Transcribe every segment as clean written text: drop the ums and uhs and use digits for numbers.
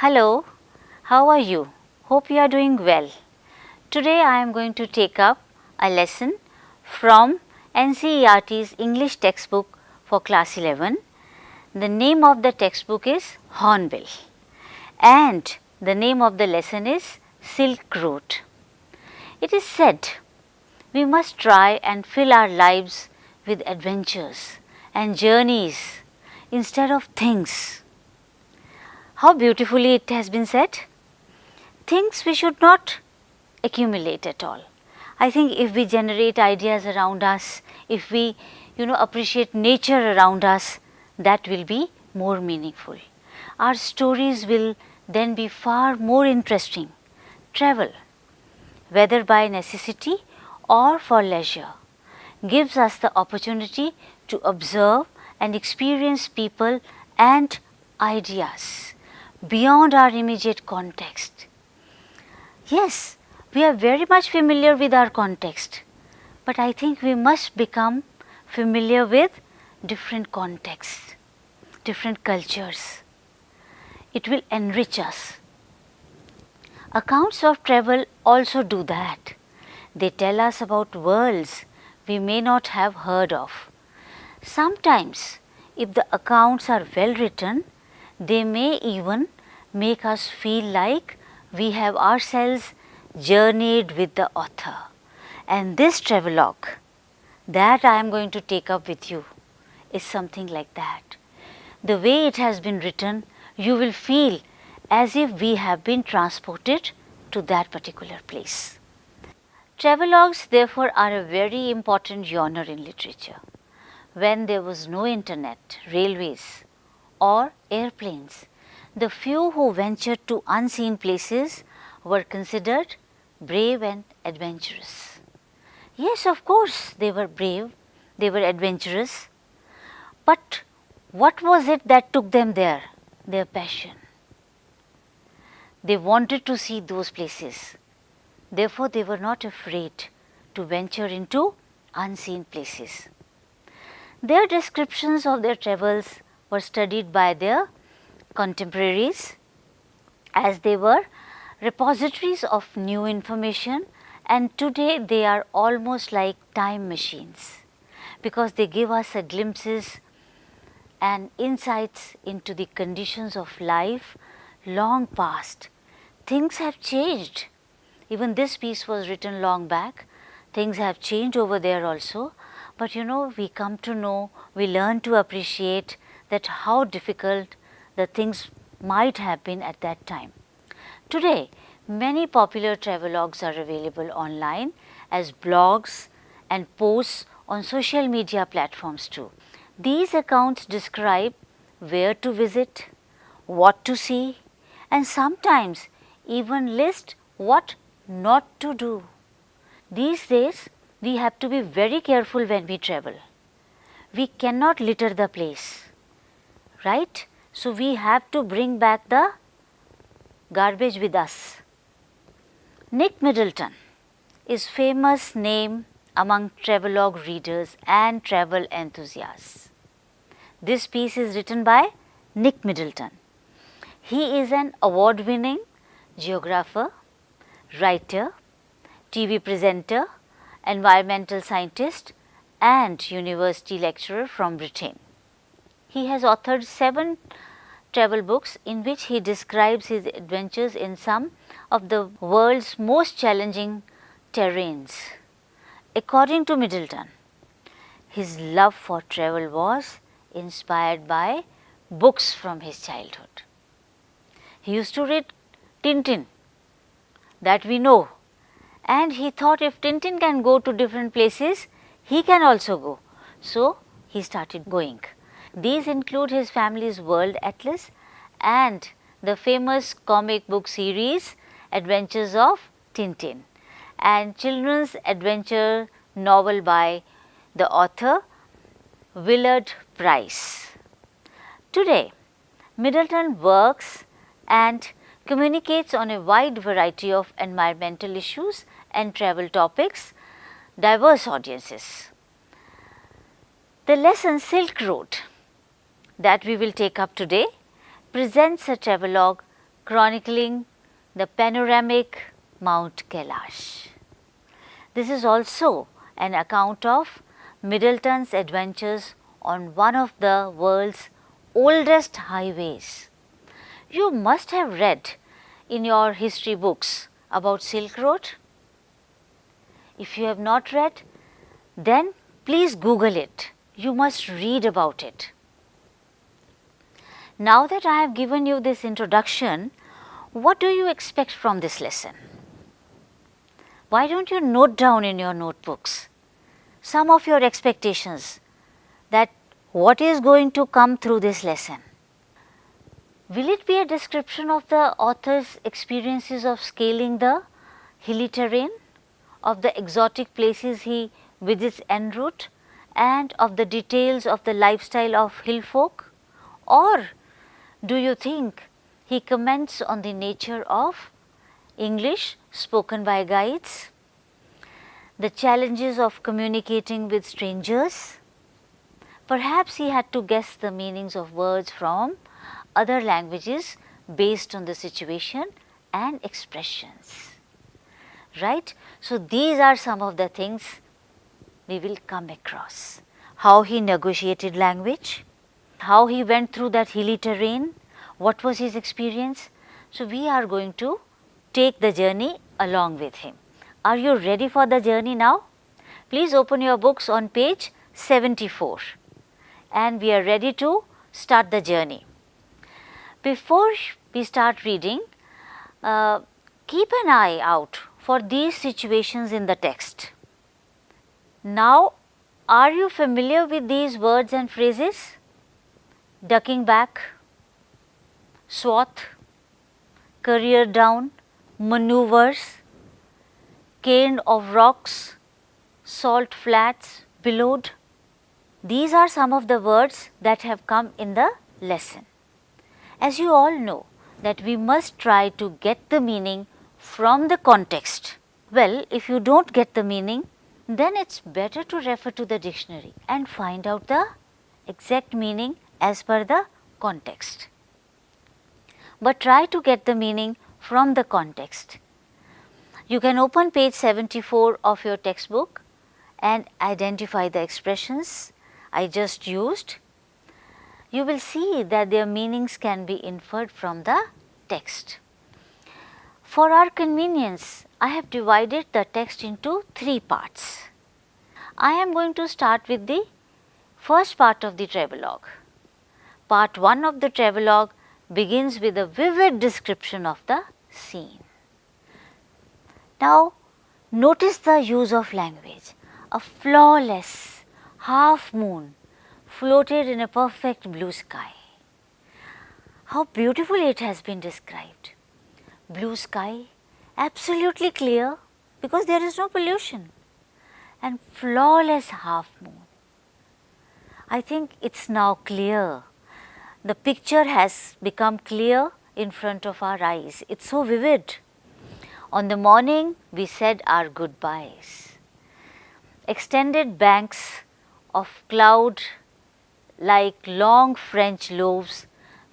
Hello, how are you? Hope you are doing well. Today I am going to take up a lesson from NCERT's English textbook for class 11. The name of the textbook is Hornbill and the name of the lesson is Silkroad. It is said we must try and fill our lives with adventures and journeys instead of things. How beautifully it has been said. Things we should not accumulate at all. I think if we generate ideas around us, if we appreciate nature around us, that will be more meaningful. Our stories will then be far more interesting. Travel, whether by necessity or for leisure, gives us the opportunity to observe and experience people and ideas beyond our immediate context. Yes, we are very much familiar with our context, but I think we must become familiar with different contexts, different cultures. It will enrich us. Accounts of travel also do that. They tell us about worlds we may not have heard of. Sometimes, if the accounts are well written, they may even make us feel like we have ourselves journeyed with the author. And this travelogue that I am going to take up with you is something like that. The way it has been written, you will feel as if we have been transported to that particular place. Travelogues therefore are a very important genre in literature. When there was no internet, railways or airplanes, the few who ventured to unseen places were considered brave and adventurous. Yes, of course, they were brave, they were adventurous, but what was it that took them there? Their passion. They wanted to see those places. Therefore, they were not afraid to venture into unseen places. Their descriptions of their travels were studied by their contemporaries as they were repositories of new information, and today they are almost like time machines because they give us a glimpses and insights into the conditions of life long past. Things have changed. Even this piece was written long back. Things have changed over there also, but we come to know, we learn to appreciate that how difficult the things might have been at that time. Today, many popular travelogues are available online as blogs and posts on social media platforms too. These accounts describe where to visit, what to see, and sometimes even list what not to do. These days, we have to be very careful when we travel. We cannot litter the place, right? So, we have to bring back the garbage with us. Nick Middleton is famous name among travelogue readers and travel enthusiasts. This piece is written by Nick Middleton. He is an award-winning geographer, writer, TV presenter, environmental scientist and university lecturer from Britain. He has authored 7 travel books in which he describes his adventures in some of the world's most challenging terrains. According to Middleton, his love for travel was inspired by books from his childhood. He used to read Tintin, that we know, and he thought if Tintin can go to different places, he can also go. So, he started going. These include his family's World Atlas and the famous comic book series Adventures of Tintin and children's adventure novel by the author Willard Price. Today, Middleton works and communicates on a wide variety of environmental issues and travel topics, diverse audiences. The lesson Silkroad that we will take up today presents a travelogue chronicling the panoramic Mount Kailash. This is also an account of Middleton's adventures on one of the world's oldest highways. You must have read in your history books about Silkroad. If you have not read, then please Google it. You must read about it. Now that I have given you this introduction, what do you expect from this lesson? Why don't you note down in your notebooks some of your expectations that what is going to come through this lesson? Will it be a description of the author's experiences of scaling the hilly terrain, of the exotic places he visits en route, and of the details of the lifestyle of hill folk? Or do you think he comments on the nature of English spoken by guides, the challenges of communicating with strangers? Perhaps he had to guess the meanings of words from other languages based on the situation and expressions, right? So, these are some of the things we will come across. How he negotiated language, how he went through that hilly terrain, what was his experience. So, we are going to take the journey along with him. Are you ready for the journey now? Please open your books on page 74 and we are ready to start the journey. Before we start reading, keep an eye out for these situations in the text. Now, are you familiar with these words and phrases? Ducking back, swath, career down, maneuvers, cairn of rocks, salt flats, billowed. These are some of the words that have come in the lesson. As you all know that we must try to get the meaning from the context. Well, if you don't get the meaning, then it's better to refer to the dictionary and find out the exact meaning as per the context. But try to get the meaning from the context. You can open page 74 of your textbook and identify the expressions I just used. You will see that their meanings can be inferred from the text. For our convenience, I have divided the text into 3 parts. I am going to start with the first part of the travelogue. Part 1 of the travelogue begins with a vivid description of the scene. Now, notice the use of language. A flawless half moon floated in a perfect blue sky. How beautifully it has been described. Blue sky, absolutely clear because there is no pollution, and flawless half moon. I think it's now clear. The picture has become clear in front of our eyes. It's so vivid. On the morning, we said our goodbyes. Extended banks of cloud like long French loaves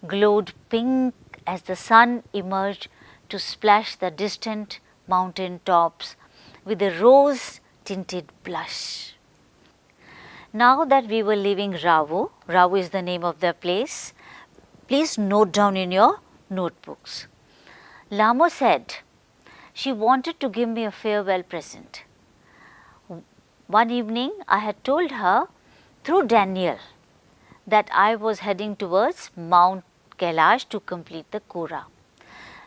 glowed pink as the sun emerged to splash the distant mountain tops with a rose tinted blush. Now that we were leaving Ravu, Ravu is the name of the place, please note down in your notebooks. Lamo said she wanted to give me a farewell present. One evening I had told her through Daniel that I was heading towards Mount Kailash to complete the Kora.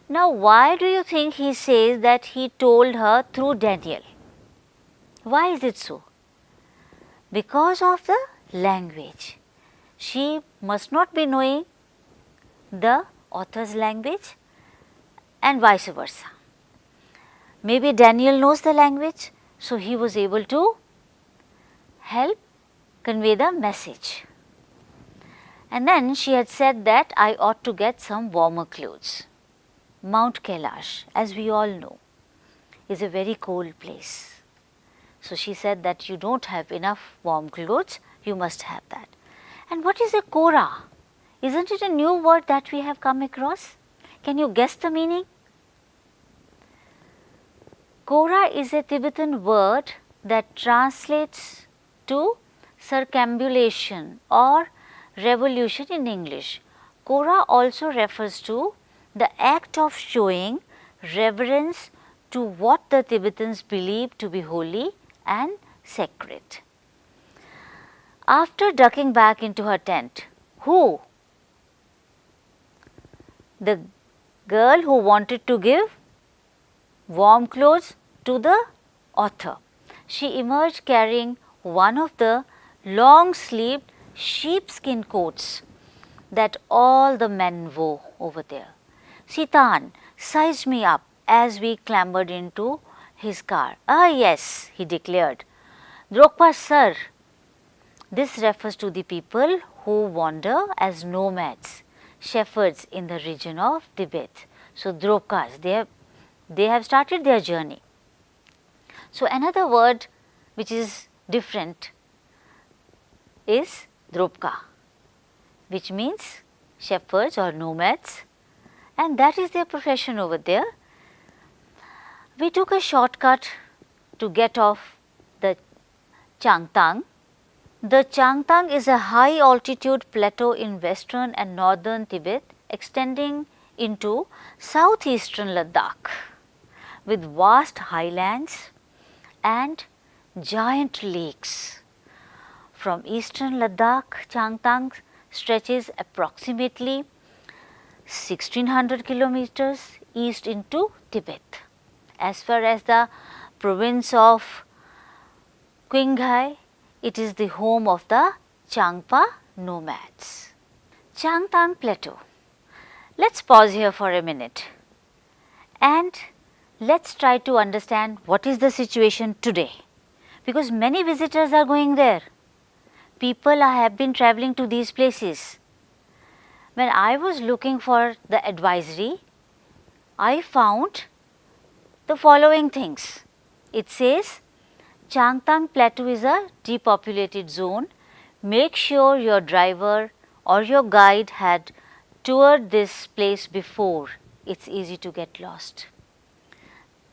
Now, why do you think he says that he told her through Daniel? Why is it so? Because of the language. She must not be knowing the author's language and vice versa. Maybe Daniel knows the language, so he was able to help convey the message. And then she had said that I ought to get some warmer clothes. Mount Kailash, as we all know, is a very cold place. So she said that you don't have enough warm clothes, you must have that. And what is a Kora? Isn't it a new word that we have come across? Can you guess the meaning? Kora is a Tibetan word that translates to circumambulation or revolution in English. Kora also refers to the act of showing reverence to what the Tibetans believe to be holy and sacred. After ducking back into her tent, who? The girl who wanted to give warm clothes to the author. She emerged carrying one of the long-sleeved sheepskin coats that all the men wore over there. Sitan sized me up as we clambered into his car. Ah yes, he declared. Drokpa sir. This refers to the people who wander as nomads, shepherds in the region of Tibet. So Drokas, they have started their journey. So another word which is different is Dropka, which means shepherds or nomads, and that is their profession over there. We took a shortcut to get off the Changtang. The Changtang is a high altitude plateau in western and northern Tibet extending into southeastern Ladakh with vast highlands and giant lakes. From eastern Ladakh, Changtang stretches approximately 1600 kilometers east into Tibet. As far as the province of Qinghai, it is the home of the Changpa nomads. Changtang Plateau. Let's pause here for a minute and let's try to understand what is the situation today, because many visitors are going there. People have been traveling to these places. When I was looking for the advisory, I found the following things. It says, Changtang Plateau is a depopulated zone. Make sure your driver or your guide had toured this place before. It's easy to get lost.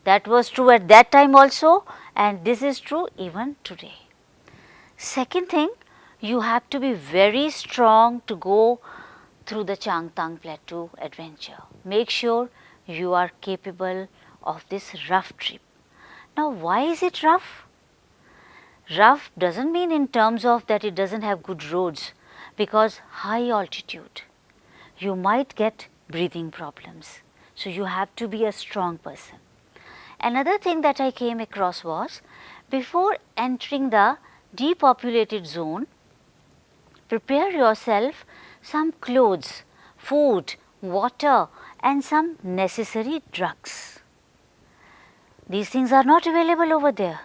That was true at that time also, and this is true even today. Second thing, you have to be very strong to go through the Changtang Plateau adventure. Make sure you are capable of this rough trip. Now, why is it rough? Rough doesn't mean in terms of that it doesn't have good roads, because high altitude, you might get breathing problems. So, you have to be a strong person. Another thing that I came across was, before entering the depopulated zone, prepare yourself some clothes, food, water and some necessary drugs. These things are not available over there.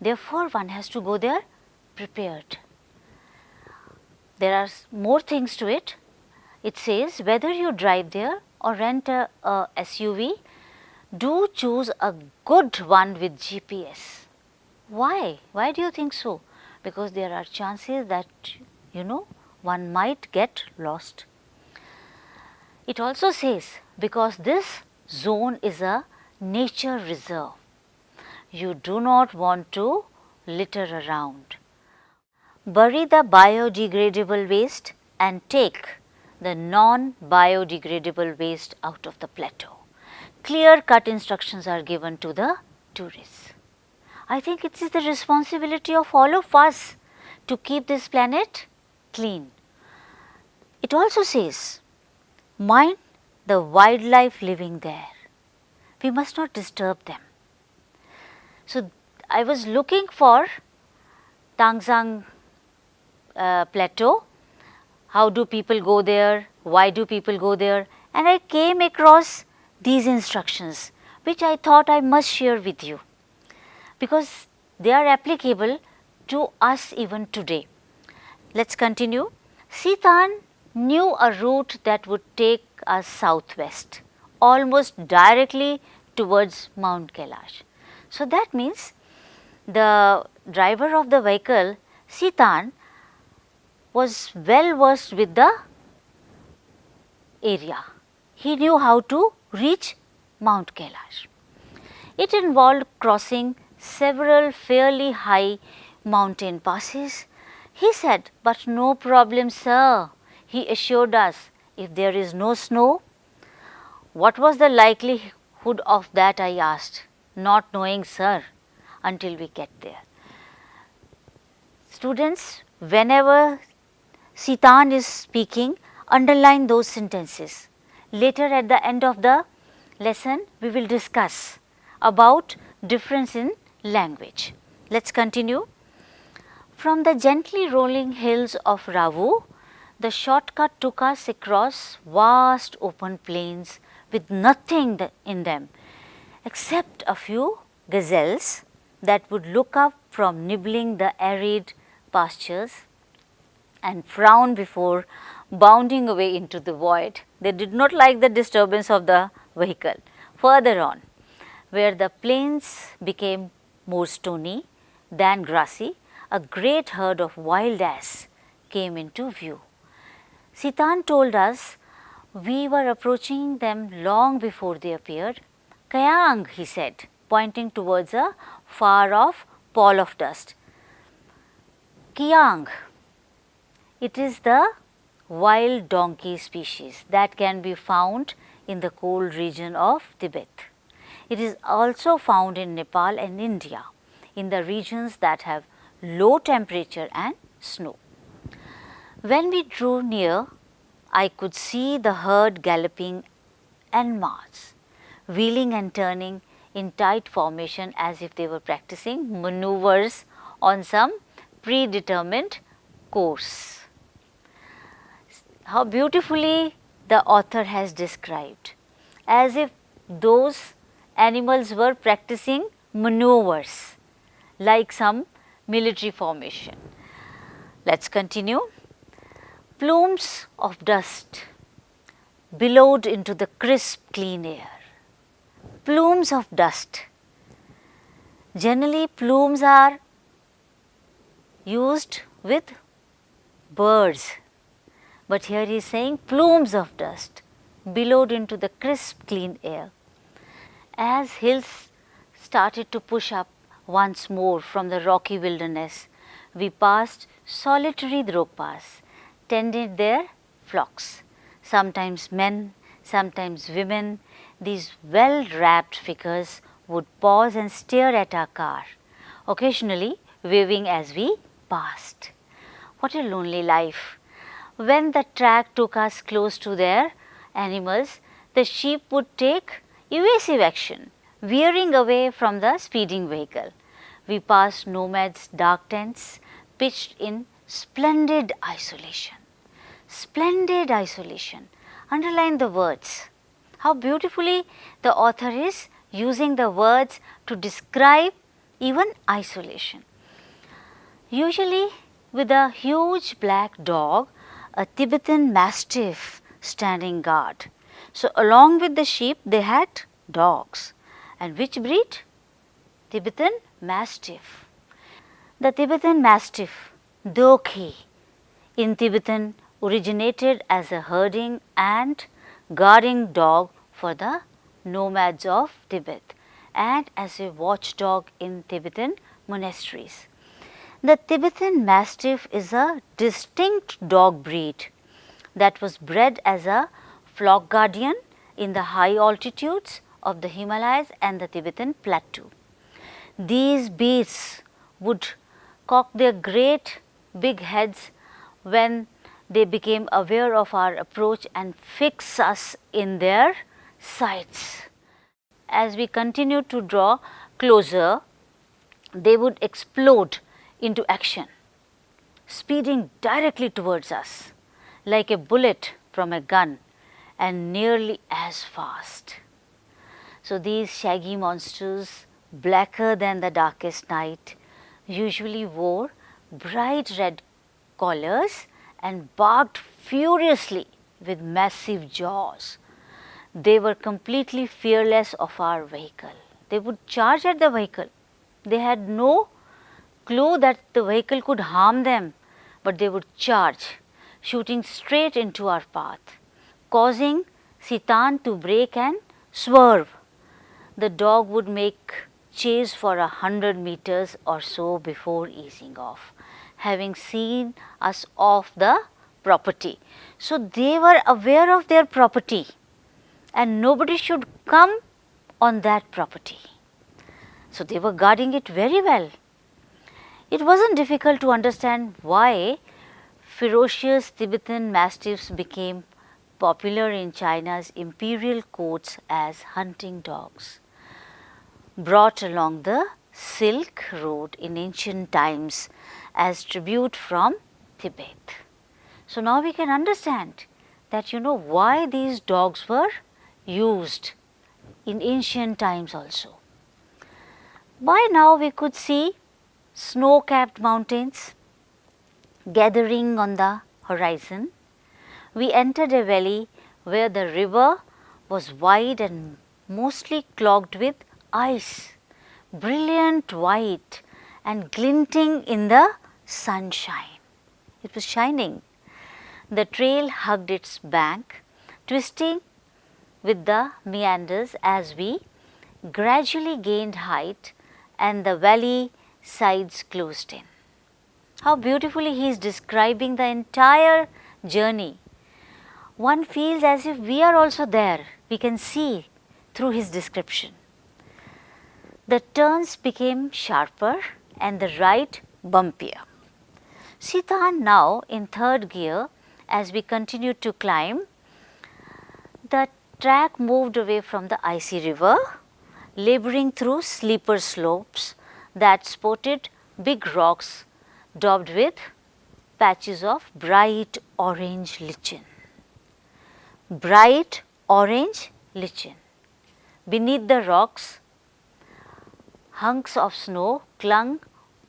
Therefore, one has to go there prepared. There are more things to it. It says, whether you drive there or rent a SUV, do choose a good one with GPS. Why? Why do you think so? Because there are chances that, one might get lost. It also says, because this zone is a nature reserve, you do not want to litter around. Bury the biodegradable waste and take the non-biodegradable waste out of the plateau. Clear-cut instructions are given to the tourists. I think it is the responsibility of all of us to keep this planet clean. It also says, mind the wildlife living there. We must not disturb them. So, I was looking for Tangzang plateau. How do people go there? Why do people go there? And I came across these instructions, which I thought I must share with you, because they are applicable to us even today. Let's continue. Sitan knew a route that would take us southwest, almost directly towards Mount Kailash. So, that means the driver of the vehicle, Sitan, was well versed with the area. he knew how to reach Mount Kailash. It involved crossing several fairly high mountain passes. He said, "But no problem, sir," he assured us, "if there is no snow." "What was the likelihood of that?" I asked. "Not knowing, sir, until we get there." Students, whenever Sitan is speaking, underline those sentences. Later at the end of the lesson, we will discuss about difference in language. Let's continue. From the gently rolling hills of Ravu, the shortcut took us across vast open plains with nothing in them except a few gazelles that would look up from nibbling the arid pastures and frown before bounding away into the void. They did not like the disturbance of the vehicle. Further on, where the plains became more stony than grassy, a great herd of wild ass came into view. Sitan told us we were approaching them long before they appeared. "Kayang," he said, pointing towards a far-off pall of dust. "Kiang." It is the wild donkey species that can be found in the cold region of Tibet. It is also found in Nepal and India, in the regions that have low temperature and snow. When we drew near, I could see the herd galloping en masse, wheeling and turning in tight formation as if they were practicing maneuvers on some predetermined course. How beautifully the author has described, as if those animals were practicing maneuvers like some military formation. Let's continue. Plumes of dust billowed into the crisp, clean air. Plumes of dust. Generally, plumes are used with birds, but here he is saying plumes of dust billowed into the crisp, clean air. As hills started to push up once more from the rocky wilderness, we passed solitary drogpas, tended their flocks, sometimes men, sometimes women. These well-wrapped figures would pause and stare at our car, occasionally waving as we passed. What a lonely life! When the track took us close to their animals, the sheep would take evasive action, veering away from the speeding vehicle. We passed nomads' dark tents pitched in splendid isolation. Splendid isolation. Underline the words. How beautifully the author is using the words to describe even isolation. Usually with a huge black dog, a Tibetan mastiff standing guard. So along with the sheep they had dogs. And which breed? Tibetan mastiff. The Tibetan mastiff, Dokhi, in Tibetan originated as a herding and guarding dog for the nomads of Tibet and as a watchdog in Tibetan monasteries. The Tibetan Mastiff is a distinct dog breed that was bred as a flock guardian in the high altitudes of the Himalayas and the Tibetan plateau. These beasts would cock their great big heads when they became aware of our approach and fix us in their sights. As we continued to draw closer, they would explode into action, speeding directly towards us like a bullet from a gun and nearly as fast. So these shaggy monsters, blacker than the darkest night, usually wore bright red collars and barked furiously with massive jaws. They were completely fearless of our vehicle. They would charge at the vehicle. They had no clue that the vehicle could harm them, but they would charge, shooting straight into our path, causing Sitan to brake and swerve. The dog would make chase for 100 meters or so before easing off, having seen us off the property. So, they were aware of their property and nobody should come on that property. So, they were guarding it very well. It was not difficult to understand why ferocious Tibetan Mastiffs became popular in China's imperial courts as hunting dogs, brought along the Silk Road in ancient times as tribute from Tibet. So, now we can understand that why these dogs were used in ancient times also. By now we could see snow-capped mountains gathering on the horizon. We entered a valley where the river was wide and mostly clogged with ice, brilliant white and glinting in the sunshine. It was shining. The trail hugged its bank, twisting with the meanders as we gradually gained height and the valley sides closed in. How beautifully he is describing the entire journey. One feels as if we are also there. We can see through his description. The turns became sharper and the ride bumpier. Sitan now in third gear as we continued to climb. The track moved away from the icy river, laboring through steeper slopes that sported big rocks daubed with patches of bright orange lichen. Bright orange lichen. Beneath the rocks, hunks of snow clung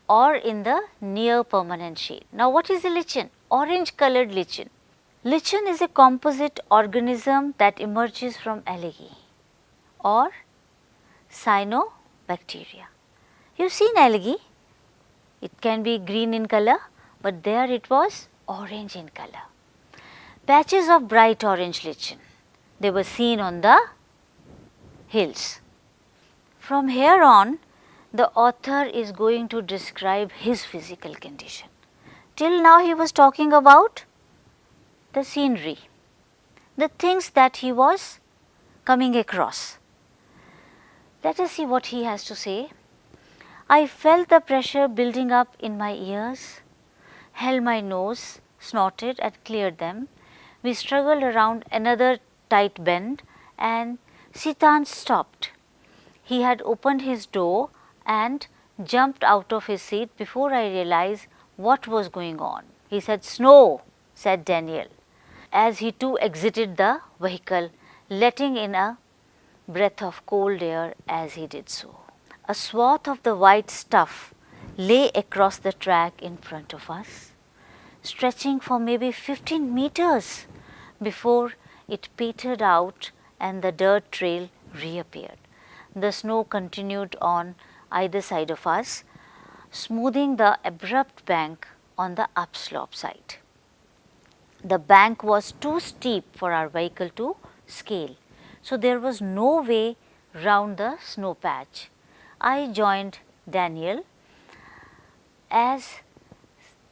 or in the near permanent shade. Now, what is a lichen? Orange colored lichen. Lichen is a composite organism that emerges from algae or cyanobacteria. You have seen algae, it can be green in color, but there it was orange in color. Patches of bright orange lichen, they were seen on the hills. From here on, the author is going to describe his physical condition. Till now he was talking about the scenery, the things that he was coming across. Let us see what he has to say. I felt the pressure building up in my ears, held my nose, snorted and cleared them. We struggled around another tight bend and Sitan stopped. He had opened his door and jumped out of his seat before I realized what was going on. He said, "Snow," said Daniel, as he too exited the vehicle, letting in a breath of cold air as he did so. A swath of the white stuff lay across the track in front of us, stretching for maybe 15 meters before it petered out and the dirt trail reappeared. The snow continued on either side of us, smoothing the abrupt bank on the upslope side. The bank was too steep for our vehicle to scale, so there was no way round the snow patch. I joined Daniel as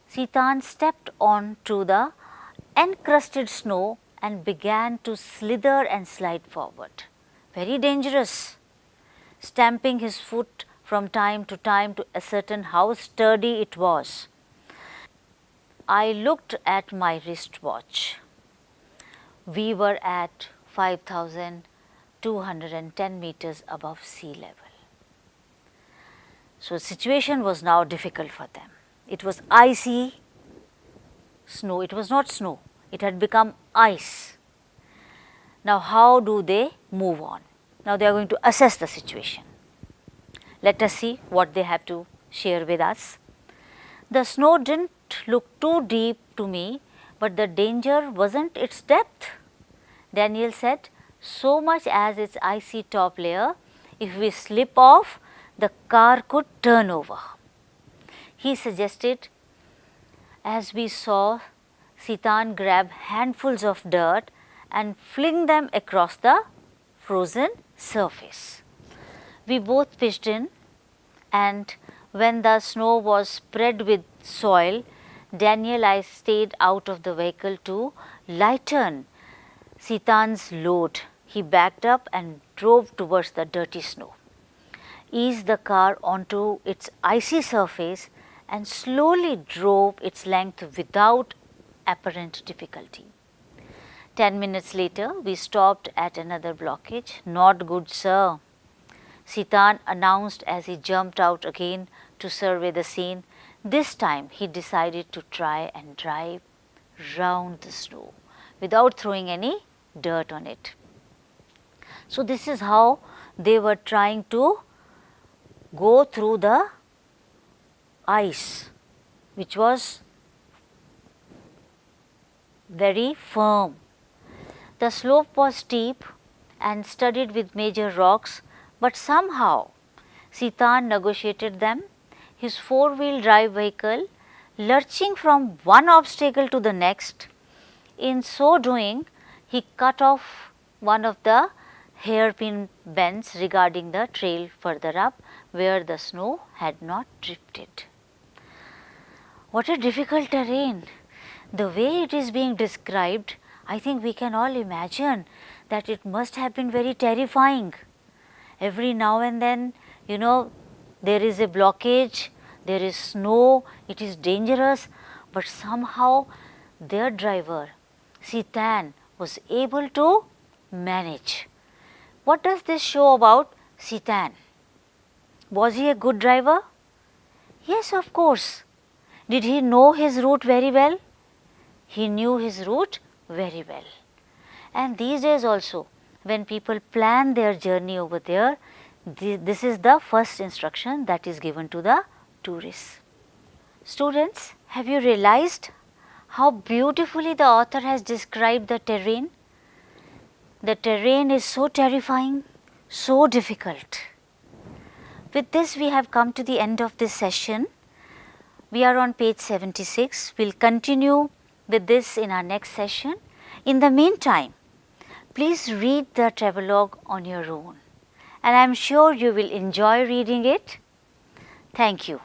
Sitan stepped on to the encrusted snow and began to slither and slide forward. Very dangerous, stamping his foot from time to time to ascertain how sturdy it was. I looked at my wristwatch. We were at 5,210 meters above sea level. So, situation was now difficult for them. It was icy snow, it was not snow, it had become ice. Now, how do they move on? Now, they are going to assess the situation. Let us see what they have to share with us. The snow didn't look too deep to me, but the danger wasn't its depth. Daniel said, so much as its icy top layer, if we slip off, the car could turn over. He suggested, as we saw Sitan grab handfuls of dirt and fling them across the frozen surface. We both pitched in, and when the snow was spread with soil, Daniel I stayed out of the vehicle to lighten Sitan's load. He backed up and drove towards the dirty snow, eased the car onto its icy surface and slowly drove its length without apparent difficulty. 10 minutes later, we stopped at another blockage. "Not good, sir," Sitan announced as he jumped out again to survey the scene. This time he decided to try and drive round the snow without throwing any dirt on it. So, this is how they were trying to go through the ice, which was very firm. The slope was steep and studded with major rocks, but somehow Sitan negotiated them, his four-wheel drive vehicle lurching from one obstacle to the next. In so doing, he cut off one of the hairpin bends regarding the trail further up, where the snow had not drifted. What a difficult terrain! The way it is being described, I think we can all imagine that it must have been very terrifying. Every now and then, there is a blockage, there is snow, it is dangerous, but somehow their driver, Sitan, was able to manage. What does this show about Sitan? Was he a good driver? Yes, of course. Did he know his route very well? He knew his route very well. And these days also, when people plan their journey over there, this is the first instruction that is given to the tourists. Students, have you realized how beautifully the author has described the terrain? The terrain is so terrifying, so difficult. With this, we have come to the end of this session. We are on page 76. We will continue with this in our next session. In the meantime, please read the travelogue on your own, and I am sure you will enjoy reading it. Thank you.